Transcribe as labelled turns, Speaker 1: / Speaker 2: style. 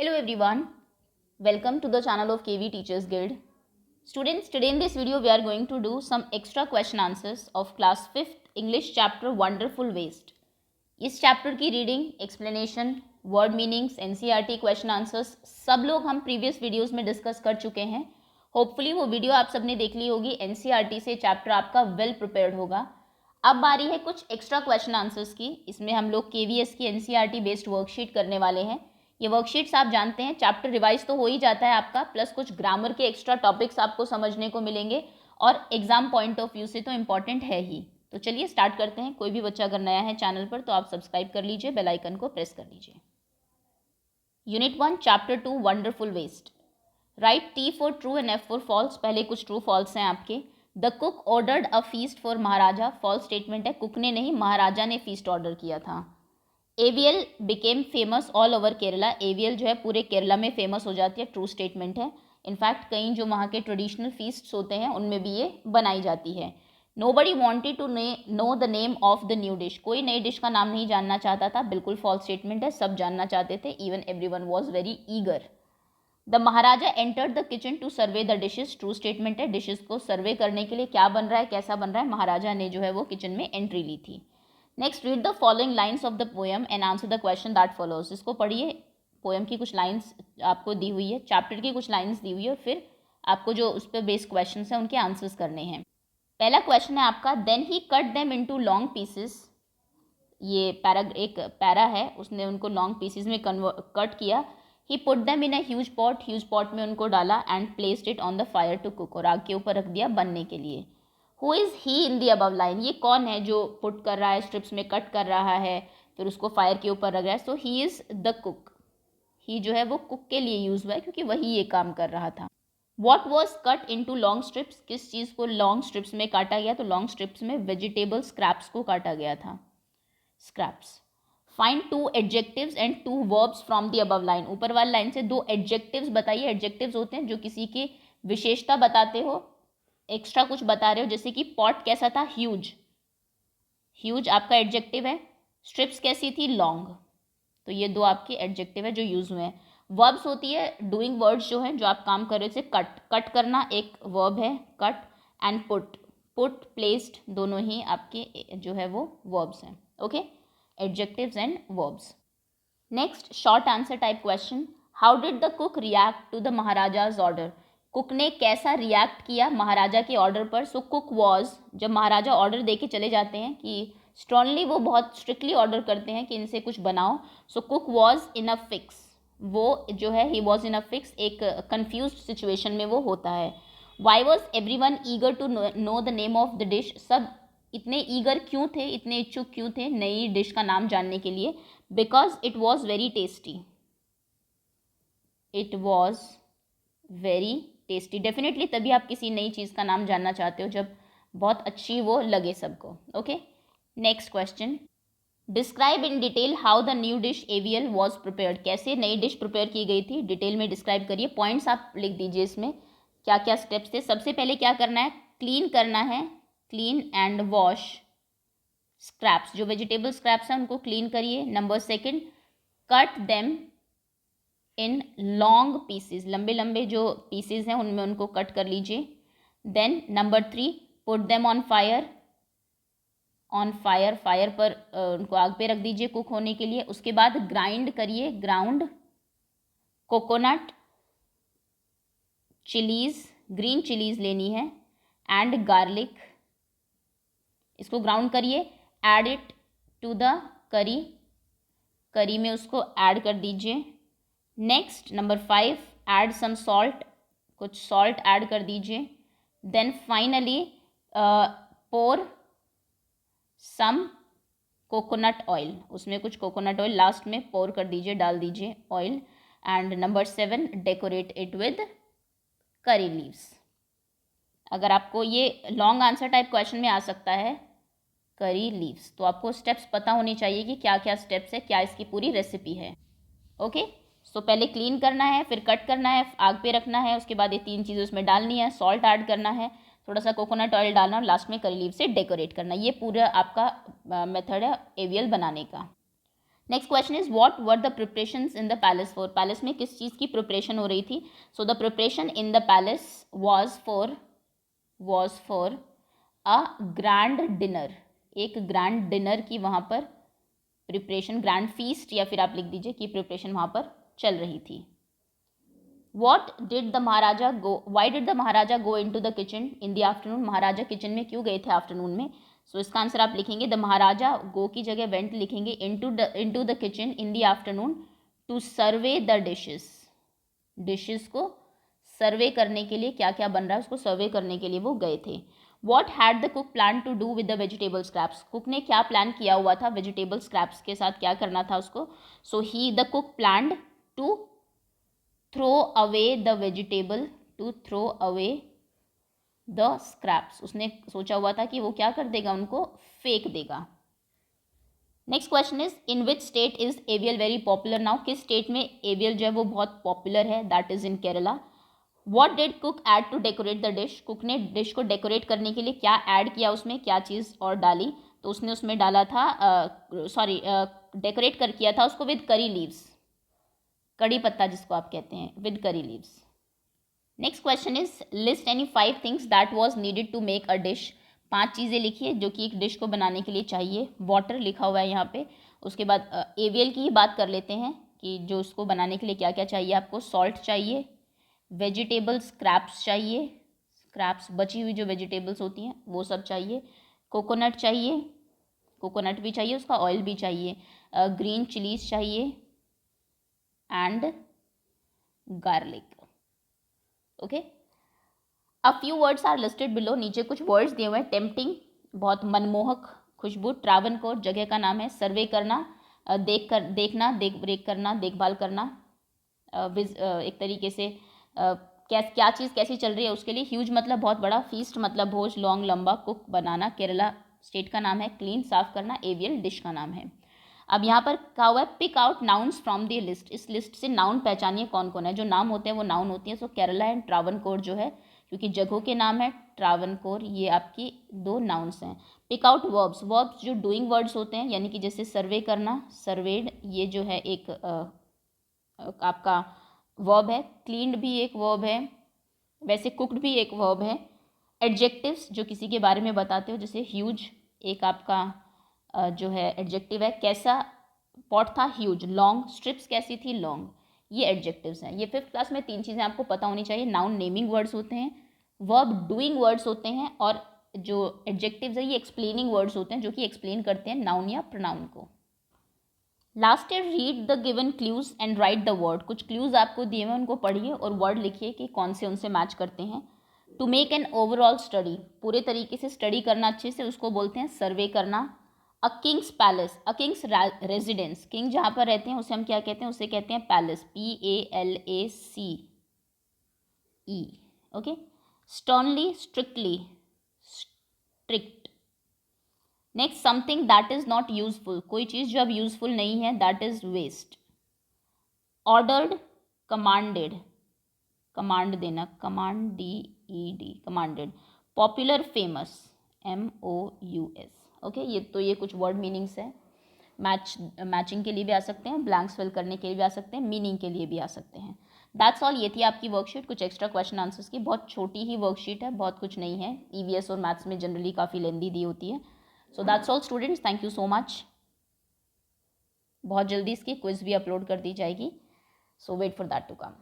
Speaker 1: Hello everyone, welcome to the channel of KV Teachers Guild. Students, today in this video we are going to do some extra question answers of class 5th English chapter Wonderful Waste. इस chapter की reading, explanation, word meanings, NCERT question answers सब लोग हम previous videos में discuss कर चुके हैं. Hopefully वो वीडियो आप सबने देख ली होगी. एनसीईआरटी से चैप्टर आपका वेल प्रिपेयर्ड होगा. अब बारी है कुछ एक्स्ट्रा क्वेश्चन आंसर्स की. इसमें हम लोग केवीएस की एनसीईआरटी बेस्ड वर्कशीट करने वाले हैं. ये वर्कशीट्स आप जानते हैं चैप्टर रिवाइज तो हो ही जाता है आपका, प्लस कुछ ग्रामर के एक्स्ट्रा टॉपिक्स आपको समझने को मिलेंगे और एग्जाम पॉइंट ऑफ व्यू से तो इम्पॉर्टेंट है ही. तो चलिए स्टार्ट करते हैं. कोई भी बच्चा अगर नया है चैनल पर तो आप सब्सक्राइब कर लीजिए, बेल आइकन को प्रेस कर लीजिए. Unit 1 chapter 2 wonderful waste. Write T for true and F for false. पहले कुछ ट्रू फॉल्स हैं आपके. The cook ordered a feast for maharaja. False statement है, कुक ने नहीं महाराजा ने फीस्ट ऑर्डर किया था. Avial became famous all over Kerala. Avial जो है पूरे केरला में फेमस हो जाती है. ट्रू स्टेटमेंट है. इनफैक्ट कई जो वहाँ के ट्रेडिशनल फीस्ट्स होते हैं उनमें भी ये बनाई जाती है. Nobody wanted to know the name of the new dish. कोई नई डिश का नाम नहीं जानना चाहता था. बिल्कुल फॉल्स स्टेटमेंट है, सब जानना चाहते थे. Even everyone was very eager. The maharaja entered the kitchen to survey the dishes. True statement है. डिशेज को सर्वे करने के लिए क्या बन रहा है, कैसा बन रहा है, महाराजा ने जो है वो किचन में एंट्री ली थी. Next read the following lines of the poem and answer the question that follows. इसको पढ़िए. पोएम की कुछ लाइन्स आपको दी हुई है, चैप्टर की कुछ लाइन्स दी हुई है और फिर आपको जो उस पर बेस्ड क्वेश्चन हैं उनके आंसर्स करने हैं. पहला क्वेश्चन है आपका, then he cut them into long pieces. ये एक पैरा है, उसने उनको लॉन्ग पीसेस में कट किया. He put them in a huge pot. Huge pot में उनको डाला and placed it on the fire to cook. और आग के ऊपर रख दिया बनने के लिए. Who is he in the above line. ये कौन है जो पुट कर रहा है, स्ट्रिप्स में कट कर रहा है, फिर उसको फायर के ऊपर रख रहा है. सो ही इज़ द कुक. ही जो है वो कुक के लिए यूज़ हुआ है क्योंकि वही ये काम कर रहा था. What was cut in to long strips. किस चीज़ को लॉन्ग स्ट्रिप्स में काटा गया, तो लॉन्ग स्ट्रिप्स में वेजिटेबल स्क्रैप्स को काटा गया था. Scraps. Find 2 adjectives and 2 verbs from the above line. ऊपर वाली लाइन से 2 एडजेक्टिव्स बताइए. एडजेक्टिव्स होते हैं जो किसी की विशेषता बताते हो, एक्स्ट्रा कुछ बता रहे हो. जैसे कि पॉट कैसा था, ह्यूज. ह्यूज आपका एडजेक्टिव है. स्ट्रिप्स कैसी थी, लॉन्ग. तो ये 2 आपके एडजेक्टिव है जो यूज हुए हैं. वर्ब्स होती है डूइंग वर्ड्स जो हैं जो आप काम कर रहे हो. जैसे कट, कट करना एक वर्ब है, cut. And put, put, placed, दोनों ही आपके जो है वो वर्ब्स हैं. Okay, adjectives and verbs. Next short answer type question. How did the cook react to the maharaja's order. Cook ने कैसा रिएक्ट किया महाराजा के ऑर्डर पर. सो कुक वॉज, जब महाराजा ऑर्डर दे के चले जाते हैं कि स्ट्रॉन्गली वो बहुत स्ट्रिक्टली ऑर्डर करते हैं कि इनसे कुछ बनाओ. So cook was in a fix. वो जो है he was in a fix, एक कन्फ्यूज सिचुएशन में वो होता है. Why was everyone eager to know the name of the dish. सब इतने ईगर क्यों थे, इतने इच्छुक क्यों थे नई डिश का नाम जानने के लिए. Because it was very tasty. It was very tasty. Definitely तभी आप किसी नई चीज़ का नाम जानना चाहते हो जब बहुत अच्छी वो लगे सबको. Okay, next question. Describe in detail how the new dish AVL was prepared. कैसे नई डिश प्रिपेयर की गई थी, डिटेल में डिस्क्राइब करिए. पॉइंट्स आप लिख दीजिए इसमें क्या क्या स्टेप्स थे. सबसे पहले क्या करना है, क्लीन करना है. Clean and wash scraps. जो वेजिटेबल स्क्रैप्स हैं उनको क्लीन करिए. Number 2, cut them in long pieces. लंबे लंबे जो पीसेस हैं उनमें उनको कट कर लीजिए. Then number 3, put them on fire. On fire, fire पर उनको आग पे रख दीजिए कुक होने के लिए. उसके बाद ग्राइंड करिए. Ground coconut, chillies, green chillies लेनी है, एंड गार्लिक. इसको ग्राउंड करिए. Add it to the curry. Curry में उसको ऐड कर दीजिए. Next number 5, add some salt. कुछ सॉल्ट ऐड कर दीजिए. Then finally pour some coconut oil. उसमें कुछ कोकोनट ऑयल लास्ट में पोर कर दीजिए, डाल दीजिए oil. And number 7, decorate it with curry leaves. अगर आपको ये लॉन्ग आंसर टाइप क्वेश्चन में आ सकता है करी लीव्स, तो आपको स्टेप्स पता होनी चाहिए कि क्या क्या स्टेप्स है, क्या इसकी पूरी रेसिपी है. ओके, सो पहले क्लीन करना है, फिर कट करना है, आग पे रखना है, उसके बाद ये 3 चीज़ें उसमें डालनी है. सॉल्ट ऐड करना है, थोड़ा सा कोकोनट ऑयल डालना और लास्ट में करी लीव से डेकोरेट करना. ये पूरा आपका मेथड है एवीएल बनाने का. Next question is what were the preparations in the palace for, palace में किस चीज़ की प्रिपरेशन हो रही थी. So the preparation in the palace was for a grand dinner, एक ग्रैंड डिनर की वहाँ पर प्रिपरेशन, ग्रैंड फीस्ट या फिर आप लिख दीजिए कि प्रिपरेशन वहाँ पर चल रही थी. What did the Maharaja go, why did the Maharaja go into the kitchen in the afternoon, Maharaja kitchen में क्यों गए थे आफ्टरनून में. सो इसका आंसर आप लिखेंगे द महाराजा गो की जगह वेंट लिखेंगे into the kitchen in the afternoon to survey the dishes, dishes को सर्वे करने के लिए, क्या क्या बन रहा है उसको सर्वे करने के लिए वो गए थे. What had the cook plan to do with the vegetable scraps, cook ने क्या प्लान किया हुआ था वेजिटेबल स्क्रैप्स के साथ, क्या करना था उसको. So he the cook planned to throw away the vegetable, to throw away the scraps, उसने सोचा हुआ था कि वो क्या कर देगा, उनको फेंक देगा. Next question is in which state is avial very popular now, किस स्टेट में एवियल जो है वो बहुत पॉपुलर है, that is in Kerala. What did cook add to decorate the dish, cook ने डिश को डेकोरेट करने के लिए क्या ऐड किया, उसमें क्या चीज़ और डाली. तो उसने उसमें डाला था डेकोरेट कर किया था उसको विद करी लीव्स, कड़ी पत्ता जिसको आप कहते हैं, with curry leaves. Next question is list any 5 things that was needed to make a dish, 5 चीज़ें लिखिए जो कि एक डिश को बनाने के लिए चाहिए. वाटर लिखा हुआ है यहाँ पे. उसके बाद एवियल की ही बात कर लेते हैं कि जो उसको बनाने के लिए क्या क्या चाहिए आपको. सॉल्ट चाहिए, वेजिटेबल स्क्रैप्स चाहिए, स्क्रैप्स बची हुई जो वेजिटेबल्स होती हैं वो सब चाहिए. कोकोनट चाहिए, कोकोनट भी चाहिए, उसका ऑयल भी चाहिए. ग्रीन चिलीज चाहिए and garlic. Okay, a few words are listed below, नीचे कुछ वर्ड्स दिए हुए हैं. टेम्पटिंग, बहुत मनमोहक खुशबू. ट्रावनकोर, जगह का नाम है. सर्वे करना, देखना, देख करना, देखभाल करना, एक तरीके से क्या चीज़ कैसी चल रही है उसके लिए. ह्यूज मतलब बहुत बड़ा, फीस्ट मतलब भोज, लॉन्ग लंबा, कुक बनाना. केरला स्टेट का नाम है. क्लीन साफ करना. एवियल डिश का नाम है. अब यहाँ पर कहा हुआ है pick out nouns from the list, इस लिस्ट से नाउन पहचानिए कौन कौन है. जो नाम होते हैं वो नाउन होती हैं. सो केरला एंड ट्रावनकोर जो है, क्योंकि जगहों के नाम है ट्रावनकोर, ये आपकी 2 नाउन्स हैं. पिक आउट वर्ब्स, वर्ब्स जो डूइंग वर्ड्स होते हैं, यानी कि जैसे सर्वे करना, सर्वेड, ये जो है एक आपका वर्ब है. क्लीन्ड भी एक वर्ब है, वैसे कुक्ड भी एक वर्ब है. एडजेक्टिव्स जो किसी के बारे में बताते हो, जैसे ह्यूज एक आपका जो है एडजेक्टिव है. कैसा पॉट था, ह्यूज. लॉन्ग, स्ट्रिप्स कैसी थी, लॉन्ग. ये एडजेक्टिव्स हैं. ये 5th क्लास में 3 चीज़ें आपको पता होनी चाहिए. नाउन नेमिंग वर्ड्स होते हैं, वर्ब डूइंग वर्ड्स होते हैं, और जो एडजेक्टिव्स है ये एक्सप्लेनिंग वर्ड्स होते हैं जो कि एक्सप्लेन करते हैं नाउन या प्रोनाउन को. Last year read the given clues and right the word, कुछ क्लूज आपको दिए हुए उनको पढ़िए और वर्ड लिखिए कि कौन से उनसे मैच करते हैं. To make an overall study, पूरे तरीके से स्टडी करना अच्छे से, उसको बोलते हैं सर्वे करना. अ किंग्स पैलेस, अ किंग्स रेजिडेंस, किंग जहाँ पर रहते हैं उसे हम क्या कहते हैं, उसे कहते हैं palace. PALACE. Okay. Sternly, strictly, strict. Next, something that is not useful, कोई चीज़ जो अब यूजफुल नहीं है, that is waste. Ordered, commanded, command देना, DED, commanded. Popular, famous, MOUS. Okay, ये कुछ वर्ड मीनिंग्स है. मैचिंग के लिए भी आ सकते हैं, ब्लैंक्स फिल करने के लिए भी आ सकते हैं, मीनिंग के लिए भी आ सकते हैं. दैट्स ऑल, ये थी आपकी वर्कशीट. कुछ एक्स्ट्रा क्वेश्चन आंसर्स की, बहुत छोटी ही वर्कशीट है, बहुत कुछ नहीं है. EVS और मैथ्स में जनरली काफ़ी लेंदी दी होती है. So that's all students, thank you so much. बहुत जल्दी इसकी क्विज भी अपलोड कर दी जाएगी, so wait for that to come.